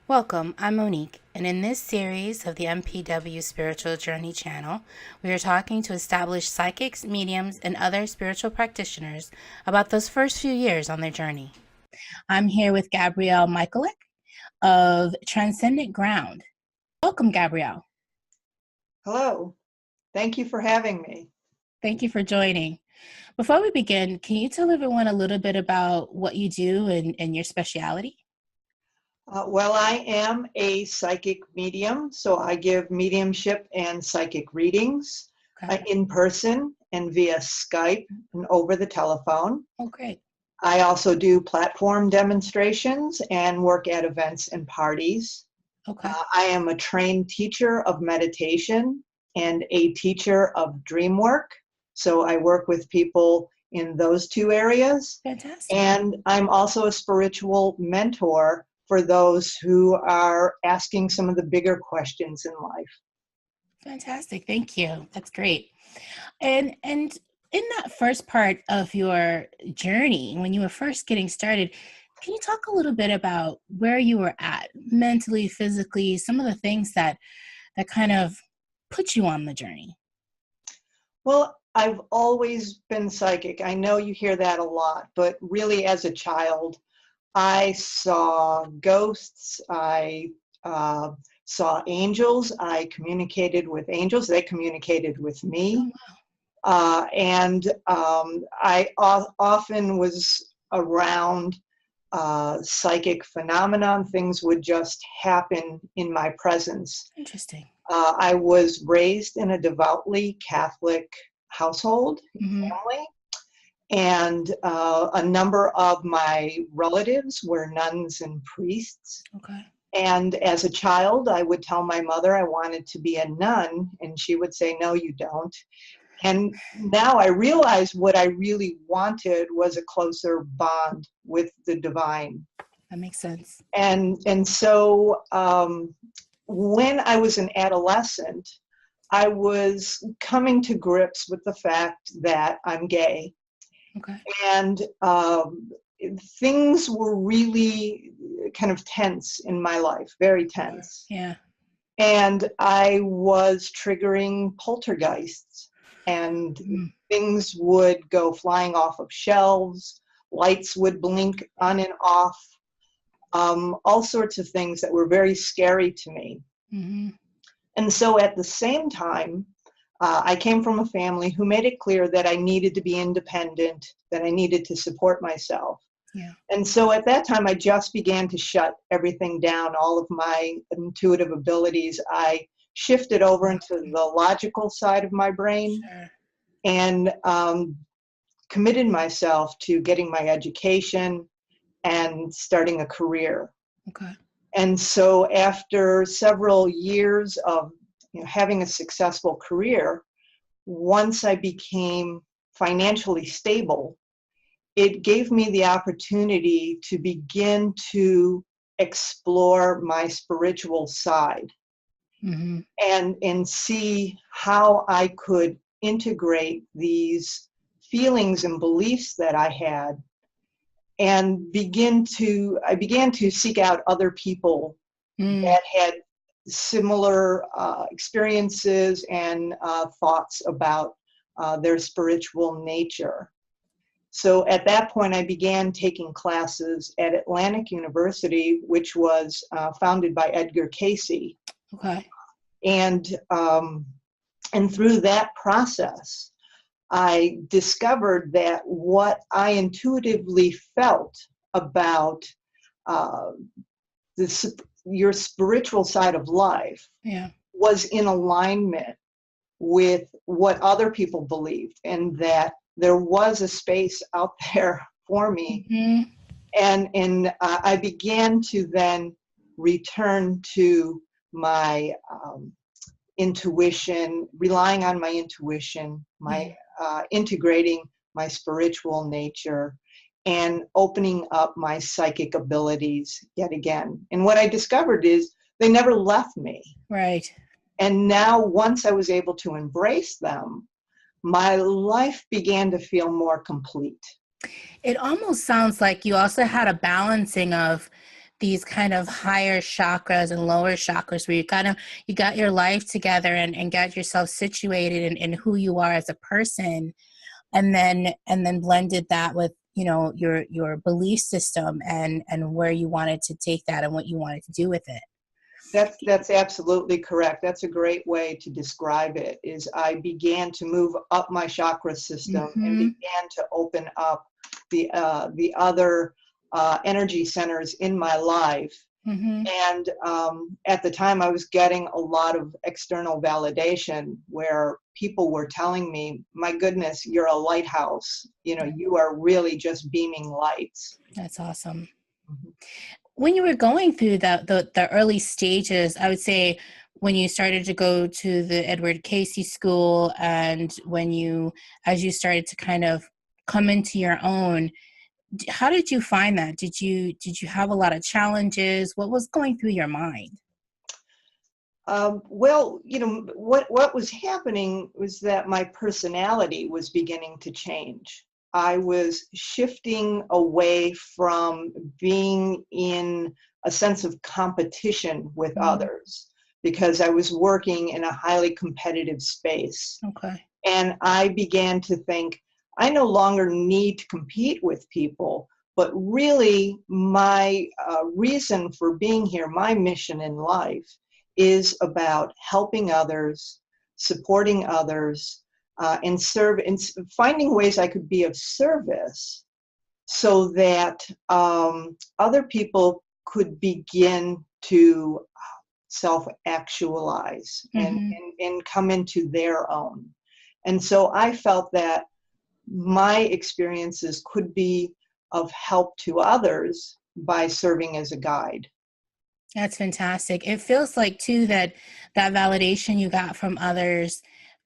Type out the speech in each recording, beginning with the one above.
Welcome, I'm Monique, and in this series of the MPW Spiritual Journey channel, we are talking to established psychics, mediums, and other spiritual practitioners about those first few years on their journey. I'm here with Gabrielle Michalek of Transcendent Ground. Welcome, Gabrielle. Hello. Thank you for having me. Thank you for joining. Before we begin, can you tell everyone a little bit about what you do and your specialty? Well, I am a psychic medium, so I give mediumship and psychic readings Okay. in person and via Skype and over the telephone. Oh, great. I also do platform demonstrations and work at events and parties. Okay. I am a trained teacher of meditation and a teacher of dream work. So I work with people in those two areas. Fantastic. And I'm also a spiritual mentor for those who are asking some of the bigger questions in life. Fantastic. Thank you. That's great. And in that first part of your journey, when you were first getting started, can you talk a little bit about where you were at mentally, physically, some of the things that kind of put you on the journey? Well, I've always been psychic. I know you hear that a lot, but really as a child, I saw ghosts. I saw angels. I communicated with angels. They communicated with me. Oh, I often was around psychic phenomenon. Things would just happen in my presence. interesting. I was raised in a devoutly Catholic household, Mm-hmm. family. And a number of my relatives were nuns and priests. Okay. And as a child, I would tell my mother I wanted to be a nun, and she would say, "No, you don't." And now I realize what I really wanted was a closer bond with the divine. That makes sense. And so when I was an adolescent, I was coming to grips with the fact that I'm gay. Okay. And things were really kind of tense in my life, very tense. Yeah. And I was triggering poltergeists, and Mm. things would go flying off of shelves, lights would blink on and off, all sorts of things that were very scary to me. Mm-hmm. And so at the same time, I came from a family who made it clear that I needed to be independent, that I needed to support myself. Yeah. And so at that time, I just began to shut everything down, all of my intuitive abilities. I shifted over into the logical side of my brain Sure. and committed myself to getting my education and starting a career. Okay. And so after several years of having a successful career, once I became financially stable, it gave me the opportunity to begin to explore my spiritual side Mm-hmm. and see how I could integrate these feelings and beliefs that I had and I began to seek out other people Mm. that had similar experiences and thoughts about their spiritual nature. So at that point, I began taking classes at Atlantic University, which was founded by Edgar Cayce. Okay. And, um, and through that process, I discovered that what I intuitively felt about uh, your spiritual side of life Yeah. was in alignment with what other people believed, and that there was a space out there for me. Mm-hmm. And I began to then return to my intuition, relying on my intuition, my integrating my spiritual nature, and opening up my psychic abilities yet again. And what I discovered is they never left me. Right. And now, once I was able to embrace them, my life began to feel more complete. It almost sounds like you also had a balancing of these kind of higher chakras and lower chakras where you got your life together and got yourself situated in who you are as a person, and then blended that with, you know, your belief system and where you wanted to take that and what you wanted to do with it. That's absolutely correct. That's a great way to describe it, is I began to move up my chakra system and Mm-hmm. began to open up the other energy centers in my life. Mm-hmm. And at the time, I was getting a lot of external validation where people were telling me, my goodness, you're a lighthouse. You know, you are really just beaming lights. That's awesome. Mhm. When you were going through the early stages, I would say when you started to go to the Edward Casey School, and as you started to kind of come into your own, how did you find that? Did you have a lot of challenges? What was going through your mind? Well, you know, what was happening was that my personality was beginning to change. I was shifting away from being in a sense of competition with Mm, others because I was working in a highly competitive space. okay. And I began to think, I no longer need to compete with people, but really my reason for being here, my mission in life, is about helping others, supporting others, and finding ways I could be of service so that other people could begin to self-actualize Mm-hmm. and come into their own. And so I felt that my experiences could be of help to others by serving as a guide. That's fantastic. It feels like too that validation you got from others,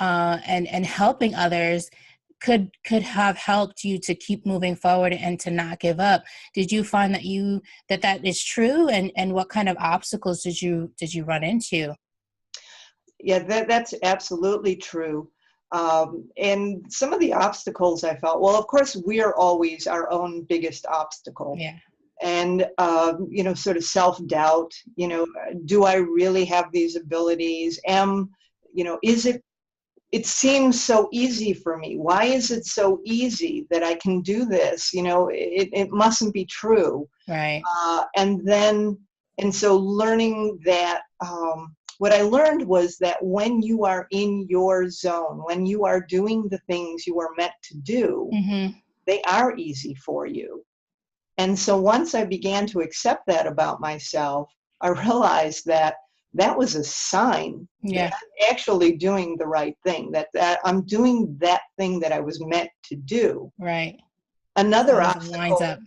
and helping others could have helped you to keep moving forward and to not give up. Did you find that is true? And what kind of obstacles did you run into? Yeah, that's absolutely true. And some of the obstacles I felt, well, of course, we are always our own biggest obstacle. Yeah. And, you know, sort of self-doubt, you know, do I really have these abilities? You know, it seems so easy for me. Why is it so easy that I can do this? You know, it mustn't be true. Right. And then, and so learning that, what I learned was that when you are in your zone, when you are doing the things you are meant to do, Mm-hmm. they are easy for you. And so once I began to accept that about myself, I realized that that was a sign that Yeah. I'm actually doing the right thing, that I'm doing that thing that I was meant to do. Right. Another Everything lines obstacle,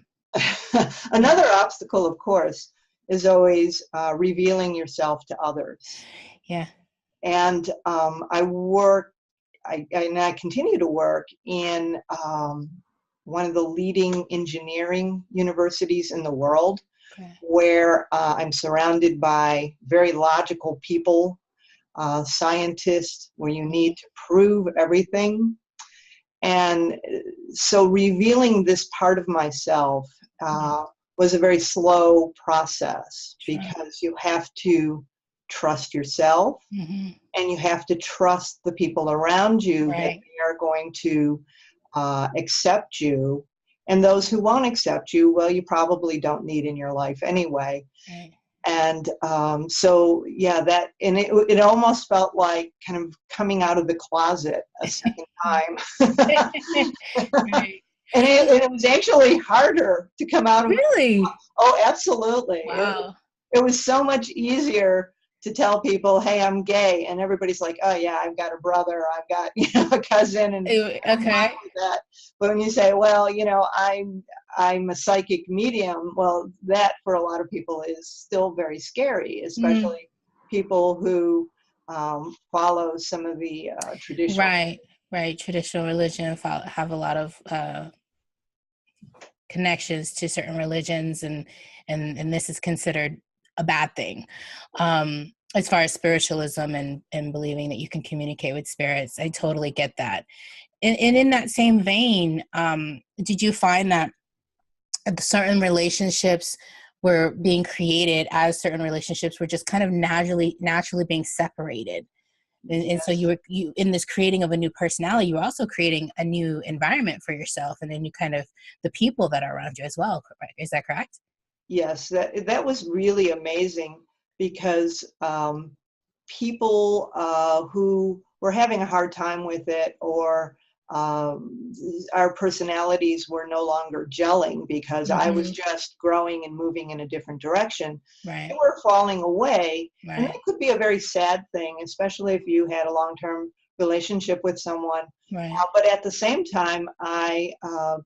up. another obstacle, of course, is always revealing yourself to others. Yeah. And I continue to work in one of the leading engineering universities in the world, Okay. where I'm surrounded by very logical people, scientists, where you Mm-hmm. need to prove everything. And so revealing this part of myself Yeah. was a very slow process Sure. because you have to trust yourself Mm-hmm. and you have to trust the people around you that Right. they are going to accept you. And those who won't accept you, well, you probably don't need in your life anyway. Right. And so, yeah, it almost felt like kind of coming out of the closet a second time. Right. And it was actually harder to come out of. Really? Oh, absolutely. Wow. It was so much easier to tell people, hey, I'm gay. And everybody's like, oh, yeah, I've got a brother, I've got, you know, a cousin, and I'm fine Okay. with that. But when you say, well, you know, I'm a psychic medium, well, that for a lot of people is still very scary, Mm, especially people who follow some of the traditional. right. Right. Traditional religion have a lot of connections to certain religions, and this is considered a bad thing, as far as spiritualism and believing that you can communicate with spirits. I totally get that. And in that same vein, did you find that certain relationships were being created as certain relationships were just kind of naturally being separated. And so Yes. you in this creating of a new personality, you're also creating a new environment for yourself, and then you kind of the people that are around you as well. Correct? Is that correct? Yes, that was really amazing because people who were having a hard time with it, or our personalities were no longer gelling because I was Mm-hmm. just growing and moving in a different direction, they Right. were falling away. And that Right. could be a very sad thing, especially if you had a long-term relationship with someone. Right. But at the same time, I uh,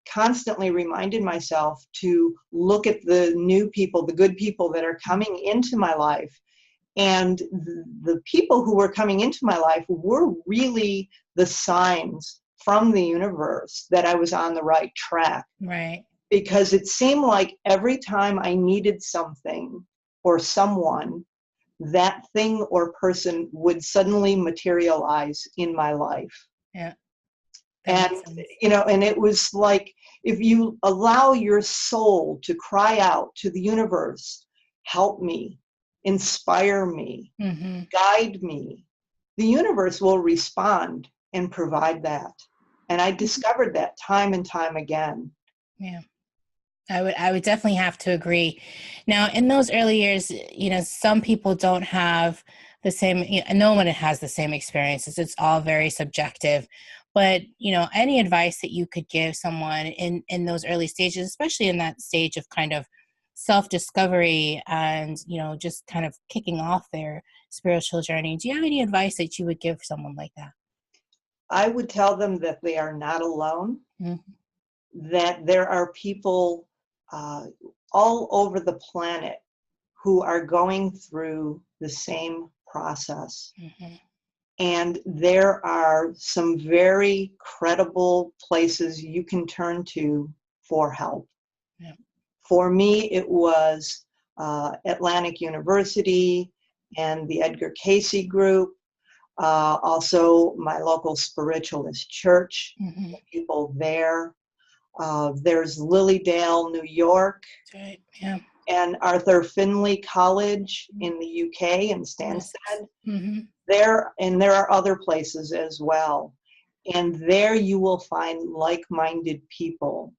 constantly reminded myself to look at the new people, the good people that are coming into my life. And the people who were coming into my life were really the signs from the universe that I was on the right track. Right. Because it seemed like every time I needed something or someone, that thing or person would suddenly materialize in my life. Yeah. That And, makes sense. and it was like, if you allow your soul to cry out to the universe, help me, inspire me, Mm-hmm. guide me, the universe will respond and provide that. And I discovered that time and time again. Yeah. I would definitely have to agree. Now, in those early years, some people don't have the same, no one has the same experiences. It's all very subjective. But, any advice that you could give someone in those early stages, especially in that stage of kind of self-discovery and, just kind of kicking off their spiritual journey, do you have any advice that you would give someone like that? I would tell them that they are not alone, Mm-hmm. that there are people uh, all over the planet who are going through the same process. Mm-hmm. And there are some very credible places you can turn to for help. Yeah. For me, it was Atlantic University and the Edgar Casey Group, also my local spiritualist church, Mm-hmm. the people there. There's Lilydale, New York, That's right. Yeah. and Arthur Findlay College in the UK in Yes. Stansted. Mm-hmm. There are other places as well. And there you will find like-minded people,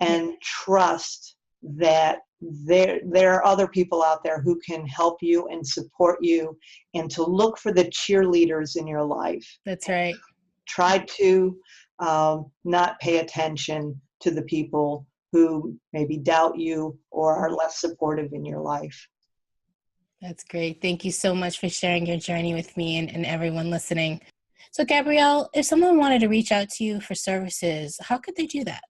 Yeah. and trust that there are other people out there who can help you and support you, and to look for the cheerleaders in your life. That's right. Try to not pay attention to the people who maybe doubt you or are less supportive in your life. That's great. Thank you so much for sharing your journey with me and everyone listening. So, Gabrielle, if someone wanted to reach out to you for services, how could they do that?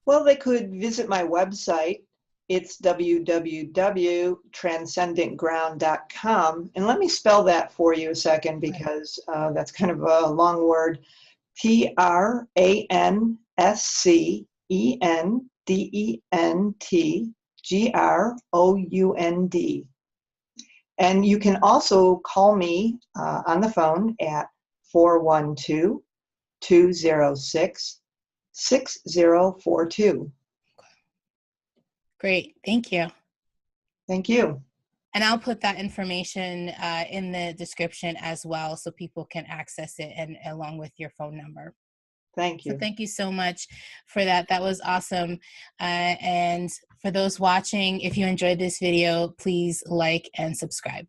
Well, they could visit my website. It's www.transcendentground.com. And let me spell that for you a second, Right. because that's kind of a long word. TRANSCENDENTGROUND. And you can also call me on the phone at 412-206-6042. Great. Thank you. Thank you. And I'll put that information in the description as well so people can access it and along with your phone number. Thank So you. thank you so much for that. That was awesome. And for those watching, if you enjoyed this video, please like and subscribe.